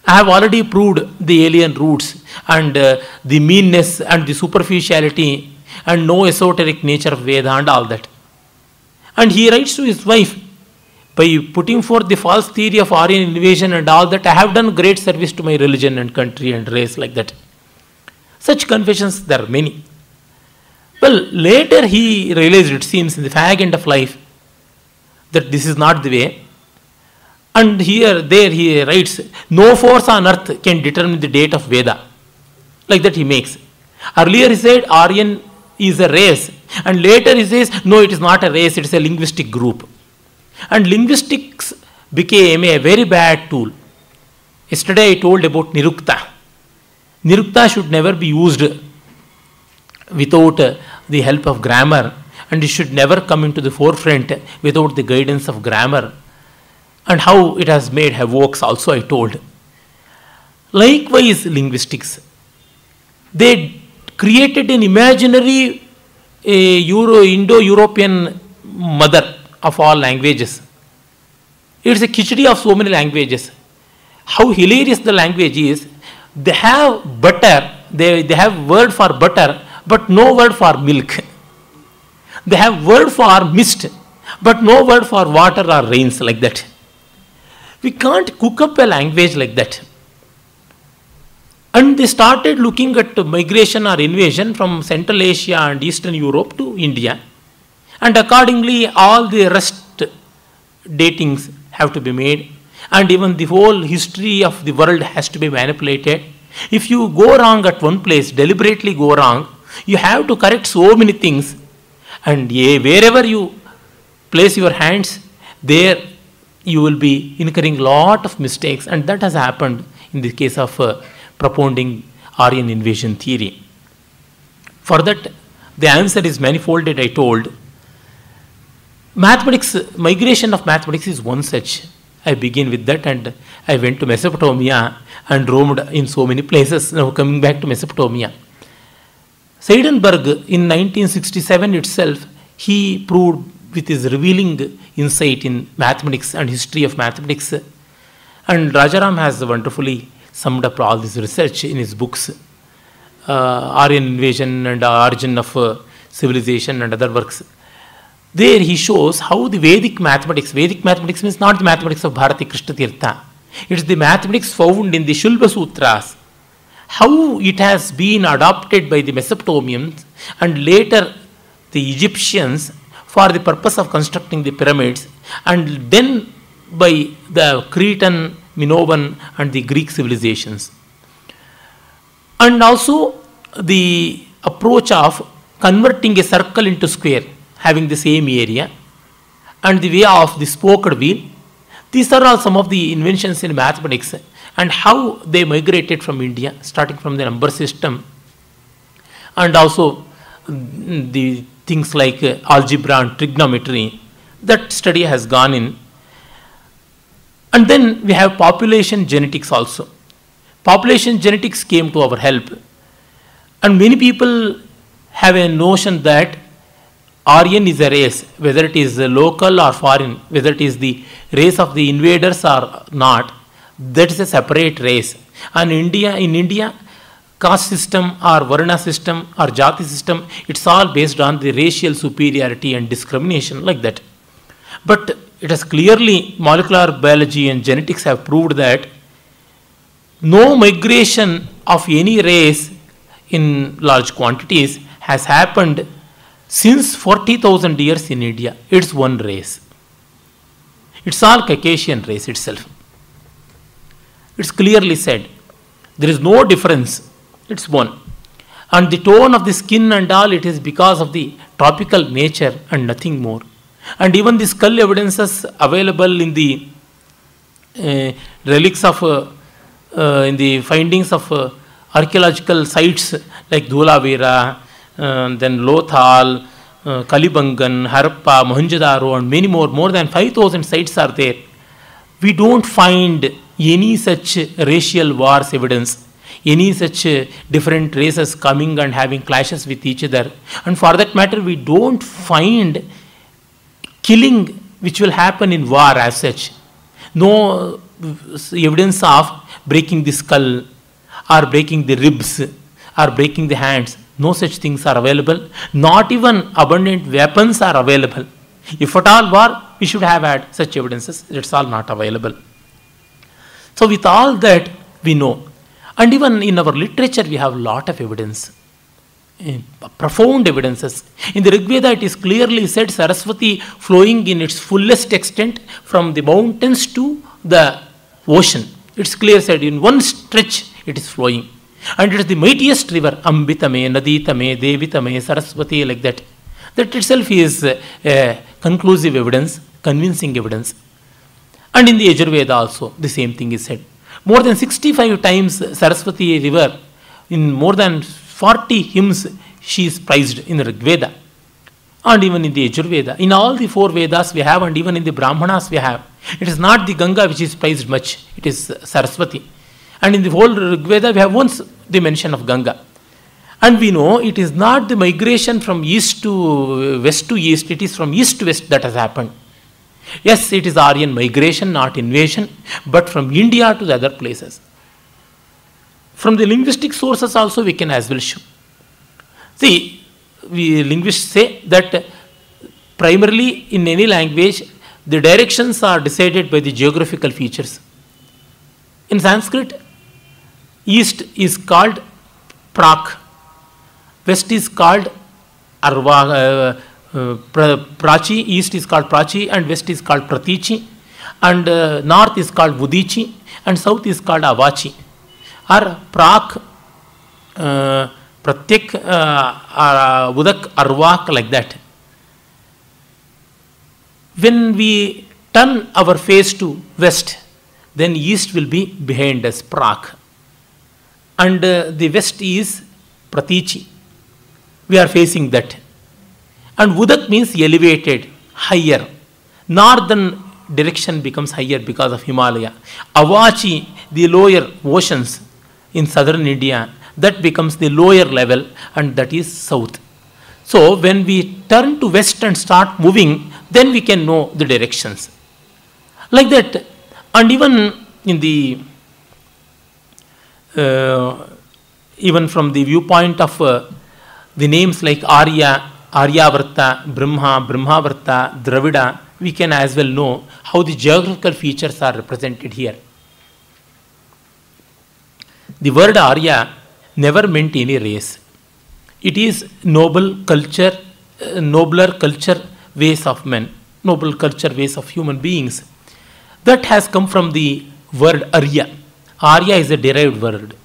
I have already proved the alien roots and the meanness and the superficiality and no esoteric nature of Veda and all that. And he writes to his wife, by putting forth the false theory of Aryan invasion and all that, I have done great service to my religion and country and race, like that. Such confessions, there are many. Well, later he realized, it seems, in the fag end of life, that this is not the way. And there he writes, no force on earth can determine the date of Veda. Like that he makes. Earlier he said Aryan is a race, and later he says, no, it is not a race, it is a linguistic group. And linguistics became a very bad tool. Yesterday I told about Nirukta. Nirukta should never be used without the help of grammar, and it should never come into the forefront without the guidance of grammar. And how it has made havocs also I told. Likewise, linguistics. They created an imaginary Indo-European mother of all languages. It's a khichdi of so many languages. How hilarious the language is. They have butter, they have word for butter, but no word for milk. They have word for mist, but no word for water or rains, like that. We can't cook up a language like that. And they started looking at migration or invasion from Central Asia and Eastern Europe to India. And accordingly, all the rest datings have to be made. And even the whole history of the world has to be manipulated. If you go wrong at one place, deliberately go wrong, you have to correct so many things. And wherever you place your hands, there you will be incurring a lot of mistakes. And that has happened in the case of propounding Aryan invasion theory. For that, the answer is manifolded, I told. Mathematics, migration of mathematics is one such. I begin with that, and I went to Mesopotamia and roamed in so many places. Now coming back to Mesopotamia. Seidenberg in 1967 itself, he proved with his revealing insight in mathematics and history of mathematics. And Rajaram has wonderfully summed up all this research in his books, Aryan invasion and origin of civilization and other works. There he shows how the Vedic mathematics means not the mathematics of Bharati Krishna Tirtha, it is the mathematics found in the Shulba Sutras, how it has been adopted by the Mesopotamians and later the Egyptians for the purpose of constructing the pyramids, and then by the Cretan, Minoan and the Greek civilizations. And also the approach of converting a circle into square, having the same area, and the way of the spoked wheel. These are all some of the inventions in mathematics and how they migrated from India, starting from the number system, and also the things like algebra and trigonometry. That study has gone in. And then we have population genetics also. Population genetics came to our help. And many people have a notion that Aryan is a race, whether it is local or foreign, whether it is the race of the invaders or not, that is a separate race. And in India, caste system or Varna system or Jati system, it's all based on the racial superiority and discrimination, like that. But it has clearly, molecular biology and genetics have proved that no migration of any race in large quantities has happened since 40,000 years in India. It's one race. It's all Caucasian race itself. It's clearly said. There is no difference. It's one. And the tone of the skin and all, it is because of the tropical nature and nothing more. And even the skull evidences available in the relics of, in the findings of archaeological sites like Dholavira, then Lothal, Kalibangan, Harappa, Mohenjo-daro, and many more than 5,000 sites are there. We don't find any such racial wars evidence, any such different races coming and having clashes with each other. And for that matter, we don't find killing which will happen in war as such. No evidence of breaking the skull or breaking the ribs or breaking the hands. No such things are available. Not even abundant weapons are available. If at all war, we should have had such evidences. It's all not available. So with all that, we know. And even in our literature, we have a lot of evidence. Profound evidences. In the Rig Veda, it is clearly said Saraswati flowing in its fullest extent from the mountains to the ocean. It's clear said in one stretch it is flowing. And it is the mightiest river, Ambitame, Naditame, Devitame, Saraswati, like that. That itself is conclusive evidence, convincing evidence. And in the Yajurveda also, the same thing is said. More than 65 times Saraswati river, in more than 40 hymns, she is praised in the Rig Veda. And even in the Yajurveda. In all the 4 Vedas we have, and even in the Brahmanas we have. It is not the Ganga which is praised much, it is Saraswati. And in the whole Rig Veda, we have once the mention of Ganga. And we know it is not the migration from east to west to east, it is from east to west that has happened. Yes, it is Aryan migration, not invasion, but from India to the other places. From the linguistic sources also we can as well show. See, we linguists say that primarily in any language, the directions are decided by the geographical features. In Sanskrit, east is called Prak, west is called Arva, Prachi, east is called Prachi, and west is called Pratichi, and north is called Vudichi, and south is called Avachi. Or Prak, Pratyek, Vudak, Arvak, like that. When we turn our face to west, then east will be behind us, Prak. And the west is Pratichi. We are facing that. And Vudak means elevated, higher. Northern direction becomes higher because of Himalaya. Avachi, the lower oceans in southern India, that becomes the lower level, and that is south. So when we turn to west and start moving, then we can know the directions. Like that. And even in the even from the viewpoint of the names like Arya, Aryavarta, Brahma, Brahmavarta, Dravida, we can as well know how the geographical features are represented here. The word Arya never meant any race. It is noble culture, nobler culture ways of men, noble culture ways of human beings. That has come from the word Arya. Arya is a derived word.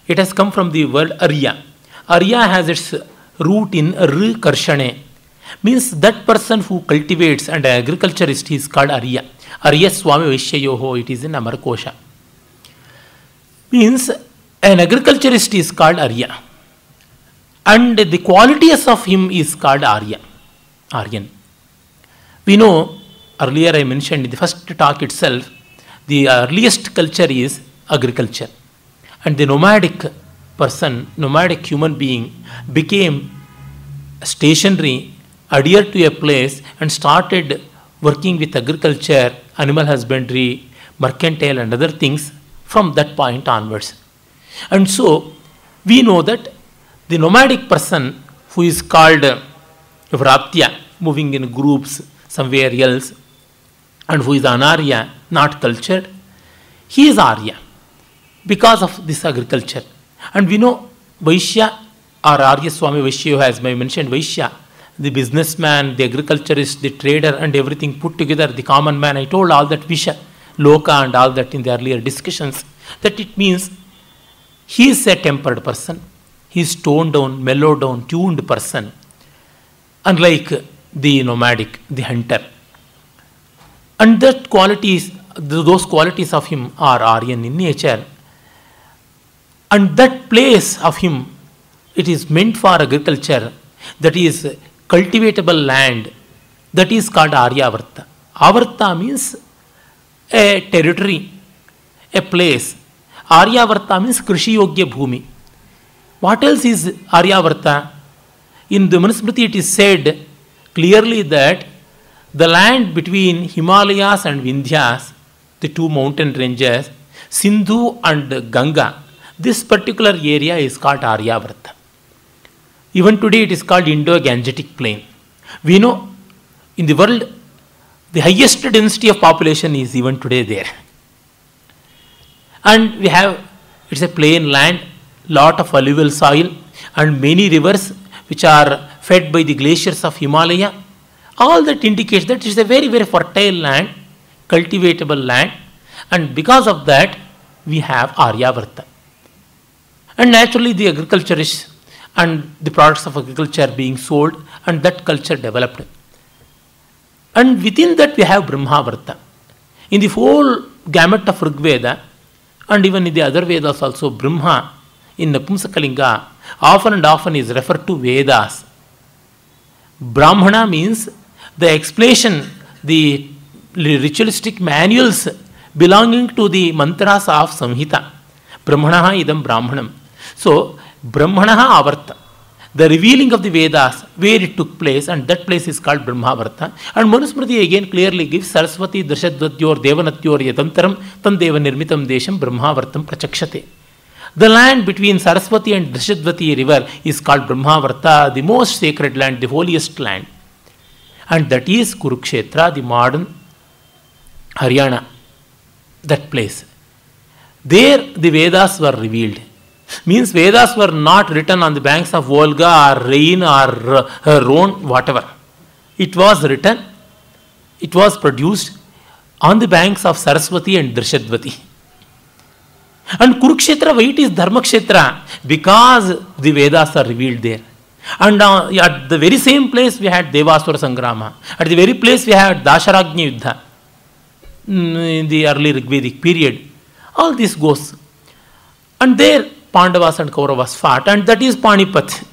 It has come from the word Arya. Arya has its root in R Karshane. Means that person who cultivates, and an agriculturist, he is called Arya. Arya Swami Vaishyayoho, it is in Amarkosha. Means an agriculturist is called Arya. And the qualities of him is called Arya, Aryan. We know, earlier I mentioned in the first talk itself, the earliest culture is agriculture. And the nomadic person, nomadic human being became stationary, adhered to a place and started working with agriculture, animal husbandry, mercantile and other things from that point onwards. And so we know that the nomadic person who is called Vratya, moving in groups somewhere else, and who is Anarya, not cultured, he is Arya because of this agriculture. And we know Vaishya or Arya Swami Vaishya, as I mentioned, Vaishya, the businessman, the agriculturist, the trader, and everything put together, the common man. I told all that Visha, Loka, and all that in the earlier discussions, that it means he is a tempered person, he is toned down, mellowed down, tuned person, unlike the nomadic, the hunter. And that qualities, those qualities of him are Aryan in nature. And that place of him, it is meant for agriculture, that is cultivatable land, that is called Aryavarta. Avarta means a territory, a place. Aryavarta means Krishi Yogya Bhumi. What else is Aryavarta? In the Manusmriti it is said clearly that the land between Himalayas and Vindhyas, the two mountain ranges, Sindhu and Ganga, this particular area is called Aryavarta. Even today it is called Indo-Gangetic Plain. We know in the world the highest density of population is even today there. And we have, it's a plain land, lot of alluvial soil and many rivers which are fed by the glaciers of Himalaya. All that indicates that it is a very, very fertile land, cultivatable land, and because of that we have Aryavarta. And naturally the agriculturists and the products of agriculture being sold, and that culture developed. And within that we have Brahmavarta. In the whole gamut of Rig Veda, and even in the other Vedas also, Brahma in Napumsakalinga often and often is referred to Vedas. Brahmana means the explanation, the ritualistic manuals belonging to the mantras of Samhita. Brahmana idam Brahmanam. So, Brahmana Avarta, the revealing of the Vedas, where it took place, and that place is called Brahmavarta. And Manusmriti again clearly gives Saraswati Drashadvatyor Devanatyor Yatantaram Tan Deva Nirmitam Desham Brahmavartam Prachakshate. The land between Saraswati and Drashadvati river is called Brahmavarta, the most sacred land, the holiest land. And that is Kurukshetra, the modern Haryana, that place. There the Vedas were revealed. Means Vedas were not written on the banks of Volga or Rhine or Rhone, whatever. It was written, it was produced on the banks of Saraswati and Drishadvati. And Kurukshetra, why it is Dharmakshetra? Because the Vedas are revealed there. And at the very same place we had Devasura Sangrama. At the very place we had Dasharagnya Yuddha in the early Rigvedic period. All this goes. And there Pandavas and Kauravas fought, and that is Panipat.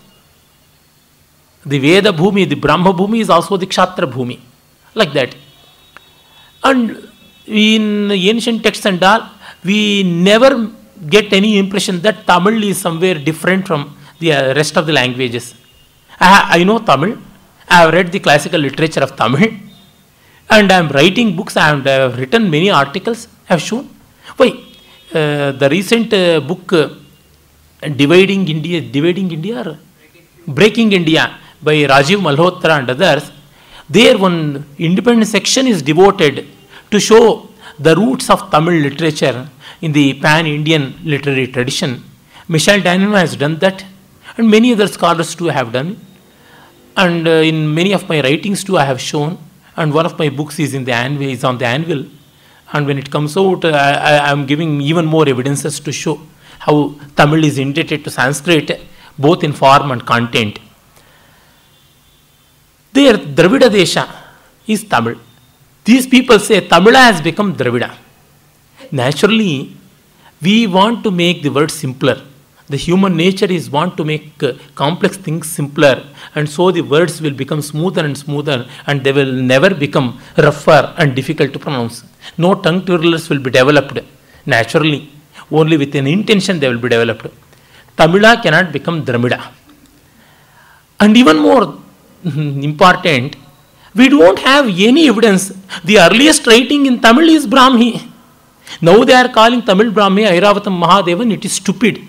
The Veda Bhumi, the Brahma Bhumi is also the Kshatra Bhumi. Like that. And in ancient texts and all, we never get any impression that Tamil is somewhere different from the rest of the languages. I know Tamil. I have read the classical literature of Tamil. And I am writing books. I have written many articles. I have shown. Why? The recent book Dividing India or Breaking India by Rajiv Malhotra and others, there one independent section is devoted to show the roots of Tamil literature in the pan-Indian literary tradition. Michel Danino has done that, and many other scholars too have done. And in many of my writings too I have shown, and one of my books is on the anvil. And when it comes out, I am giving even more evidences to show how Tamil is indebted to Sanskrit, both in form and content. There, Dravida Desha is Tamil. These people say Tamila has become Dravida. Naturally, we want to make the word simpler. The human nature is want to make complex things simpler, and so the words will become smoother and smoother, and they will never become rougher and difficult to pronounce. No tongue twirlers will be developed naturally. Only with an intention they will be developed. Tamila cannot become Dramida. And even more important, we don't have any evidence. The earliest writing in Tamil is Brahmi. Now they are calling Tamil Brahmi Airavatam Mahadevan. It is stupid.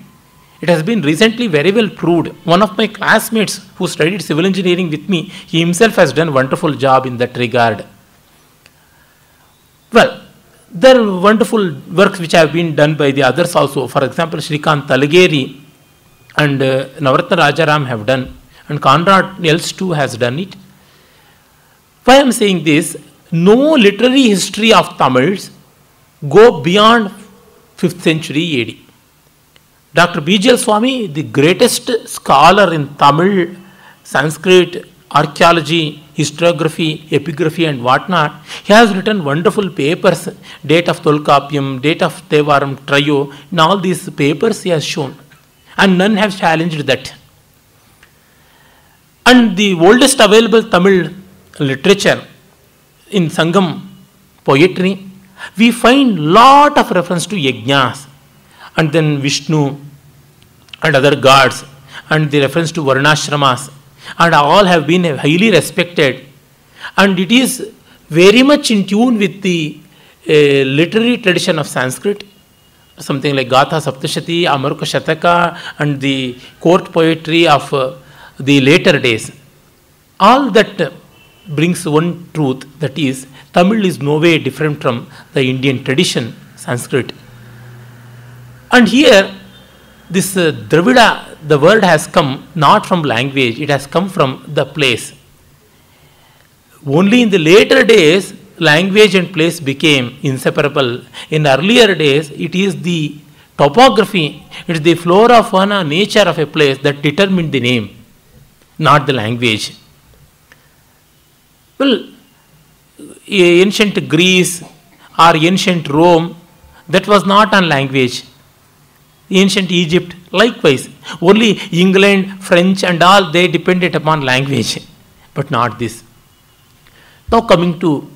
It has been recently very well proved. One of my classmates who studied civil engineering with me, he himself has done a wonderful job in that regard. Well, there are wonderful works which have been done by the others also. For example, Shrikant Talageri and Navaratna Rajaram have done, and Conrad else too has done it. Why I am saying this? No literary history of Tamils go beyond 5th century AD. Dr. B.G.L. Swami, the greatest scholar in Tamil, Sanskrit, archaeology, historiography, epigraphy and whatnot, he has written wonderful papers, date of Tolkappiyam, date of Devaram, Trayo, in all these papers he has shown. And none have challenged that. And the oldest available Tamil literature in Sangam poetry, we find lot of reference to yajnas, and then Vishnu and other gods, and the reference to varnashramas, and all have been highly respected, and it is very much in tune with the literary tradition of Sanskrit, something like Gatha Saptashati, Amaruka Shataka, and the court poetry of the later days. All that brings one truth, that is, Tamil is no way different from the Indian tradition, Sanskrit. And here, this Dravida, the word has come not from language, it has come from the place. Only in the later days, language and place became inseparable. In earlier days, it is the topography, it is the flora, fauna, nature of a place that determined the name, not the language. Well, ancient Greece or ancient Rome, that was not on language. Ancient Egypt, likewise. Only England, French and all, they depended upon language, but not this. Now coming to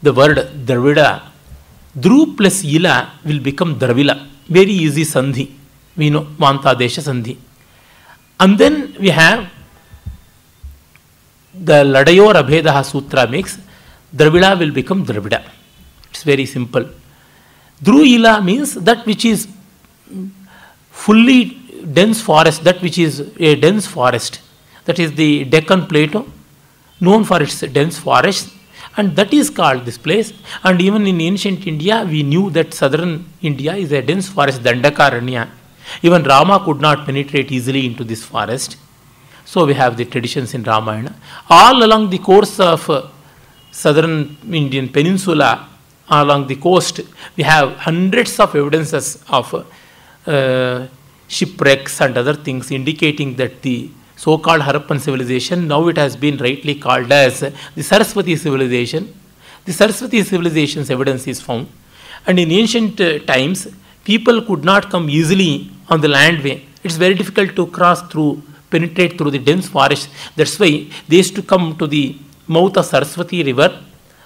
the word Dravida, Dhru plus Ila will become Dravila. Very easy Sandhi. We know Manta Desha Sandhi. And then we have the Ladayor Abhedaha Sutra makes Dravida will become Dravida. It's very simple. Dhru Ila means that which is fully dense forest, that which is a dense forest. That is the Deccan Plateau, known for its dense forests, and that is called this place. And even in ancient India, we knew that southern India is a dense forest, Dandakaranya. Even Rama could not penetrate easily into this forest. So we have the traditions in Ramayana. All along the course of southern Indian peninsula, along the coast, we have hundreds of evidences of shipwrecks and other things indicating that the so-called Harappan civilization, now it has been rightly called as the Saraswati civilization. The Saraswati civilization's evidence is found. And in ancient times, people could not come easily on the landway. It's very difficult to cross through, penetrate through the dense forest. That's why they used to come to the mouth of Saraswati river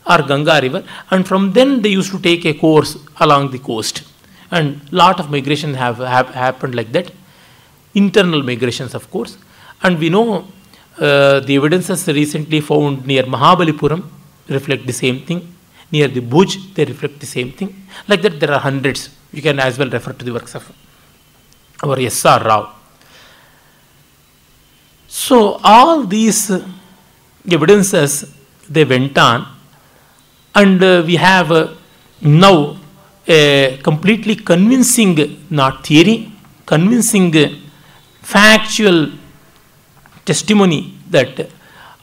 or Ganga river, and from then they used to take a course along the coast. And lot of migrations have happened like that. Internal migrations, of course. And we know the evidences recently found near Mahabalipuram reflect the same thing. Near the Bhuj, they reflect the same thing. Like that, there are hundreds. You can as well refer to the works of our S.R. Rao. So, all these evidences, they went on, and we have now a completely convincing, not theory, convincing factual testimony that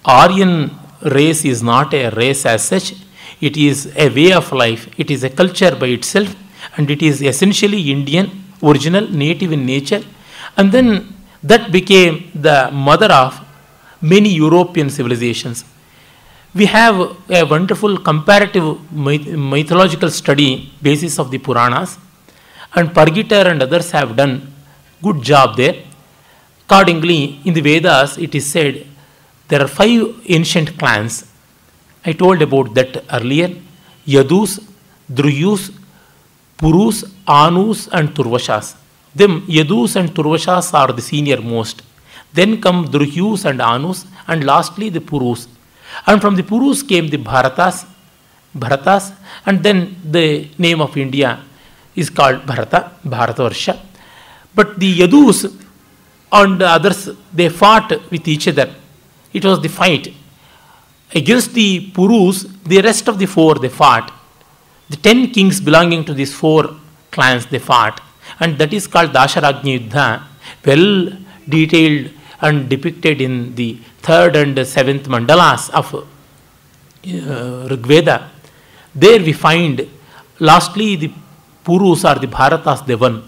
Aryan race is not a race as such. It is a way of life. It is a culture by itself, and it is essentially Indian, original, native in nature. And then that became the mother of many European civilizations. We have a wonderful comparative mythological study basis of the Puranas, and Pargitter and others have done good job there. Accordingly, in the Vedas, it is said there are 5 ancient clans. I told about that earlier. Yadus, Druyus, Purus, Anus and Turvashas. Them Yadus and Turvashas are the senior most. Then come Druyus and Anus, and lastly the Purus. And from the Purus came the Bharatas, and then the name of India is called Bharatavarsha. But the Yadus and others, they fought with each other. It was the fight. Against the Purus, the rest of the 4, they fought. The 10 kings belonging to these 4 clans, they fought. And that is called Dasharagnya Yuddha. Well detailed and depicted in the 3rd and 7th mandalas of Rigveda. There we find lastly the Purus or the Bharatas, they won.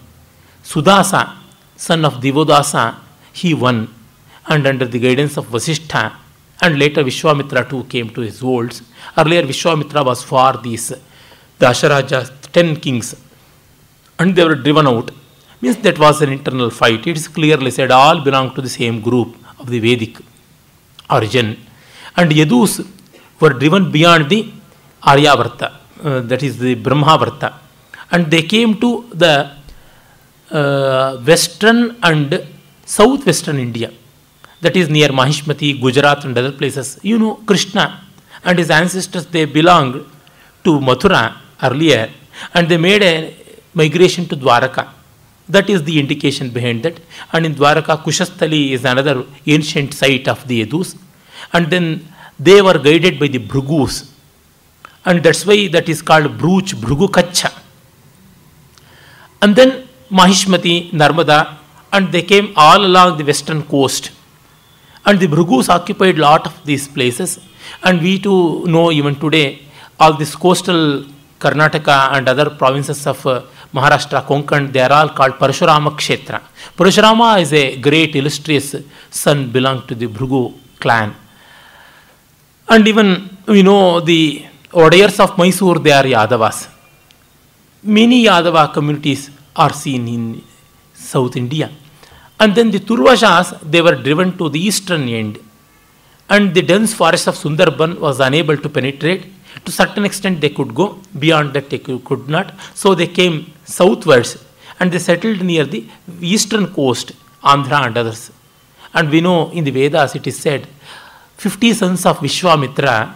Sudasa, son of Divodasa, he won, and under the guidance of Vasishtha, and later Vishwamitra too came to his folds. Earlier Vishwamitra was for these, the Asharajas, 10 kings, and they were driven out. Means that was an internal fight. It is clearly said all belong to the same group of the Vedic origin. And Yadus were driven beyond the Aryavarta, that is the Brahmavarta. And they came to the western and southwestern India, that is near Mahishmati, Gujarat and other places. You know, Krishna and his ancestors, they belonged to Mathura earlier, and they made a migration to Dwaraka. That is the indication behind that. And in Dwaraka, Kushasthali is another ancient site of the Yadus. And then they were guided by the Bhrugus. And that's why that is called Bruch, Bhrugu Kacha. And then Mahishmati, Narmada, and they came all along the western coast. And the Bhrugus occupied a lot of these places. And we too know even today, all this coastal Karnataka and other provinces of Maharashtra, Konkan, they are all called Parashurama Kshetra. Parashurama is a great illustrious son, belonged to the Bhrugu clan. And even we know the Odayars of Mysore, they are Yadavas. Many Yadava communities are seen in South India. And then the Turvashas, they were driven to the eastern end. And the dense forest of Sundarban was unable to penetrate. To a certain extent they could go, beyond that they could not. So they came southwards and they settled near the eastern coast, Andhra and others. And we know in the Vedas it is said, 50 sons of Vishwamitra,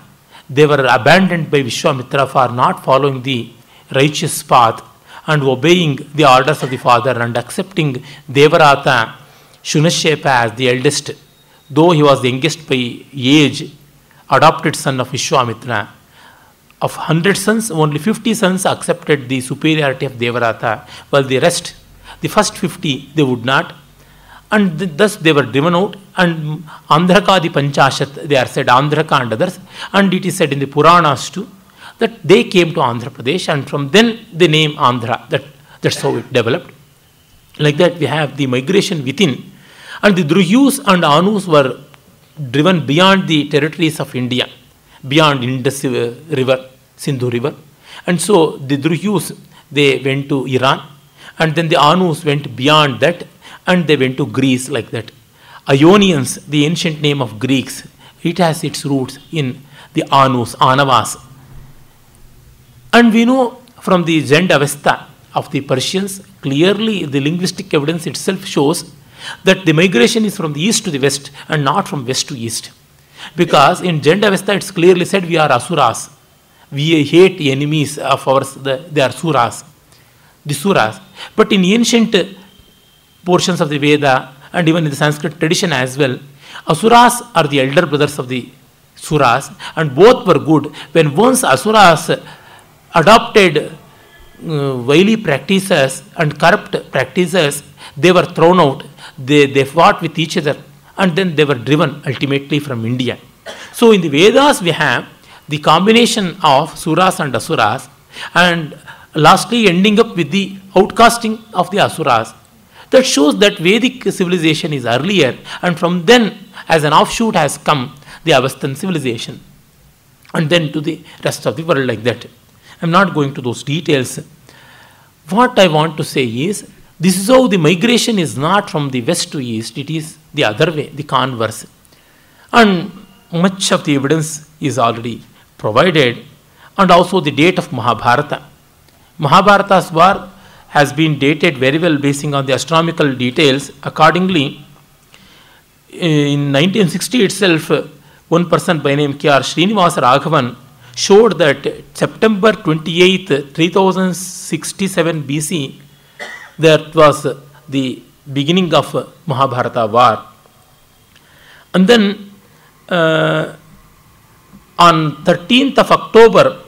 they were abandoned by Vishwamitra for not following the righteous path and obeying the orders of the father and accepting Devarata Shunashepa as the eldest, though he was the youngest by age, adopted son of Vishwamitra. Of 100 sons, only 50 sons accepted the superiority of Devarata, while the rest, the first 50, they would not. And thus they were driven out. And Andhraka the Panchashat, they are said, Andhraka and others. And it is said in the Puranas too, that they came to Andhra Pradesh, and from then the name Andhra, that's how it developed. Like that we have the migration within. And the Druhyus and Anus were driven beyond the territories of India, beyond Indus river, Sindhu river. And so the Druhyus, they went to Iran, and then the Anus went beyond that, and they went to Greece like that. Ionians, the ancient name of Greeks, it has its roots in the Anus, Anavas. And we know from the Zend Avesta of the Persians, clearly the linguistic evidence itself shows that the migration is from the east to the west and not from west to east. Because in Zend Avesta it's clearly said we are Asuras. We hate enemies of ours, they are Suras, the Suras. But in ancient portions of the Veda and even in the Sanskrit tradition as well, Asuras are the elder brothers of the Suras, and both were good. When once Asuras adopted wily practices and corrupt practices, they were thrown out, they fought with each other, and then they were driven ultimately from India. So in the Vedas we have the combination of Suras and Asuras, and lastly ending up with the outcasting of the Asuras. That shows that Vedic civilization is earlier, and from then as an offshoot has come the Avestan civilization, and then to the rest of the world like that. I am not going to those details. What I want to say is, this is how the migration is not from the west to east, it is the other way, the converse. And much of the evidence is already provided, and also the date of Mahabharata. Mahabharata's war has been dated very well basing on the astronomical details. Accordingly, in 1960 itself, one person by name K.R. Srinivasa Raghavan showed that September 28th, 3067 BC, that was the beginning of Mahabharata war. And then on 13th of October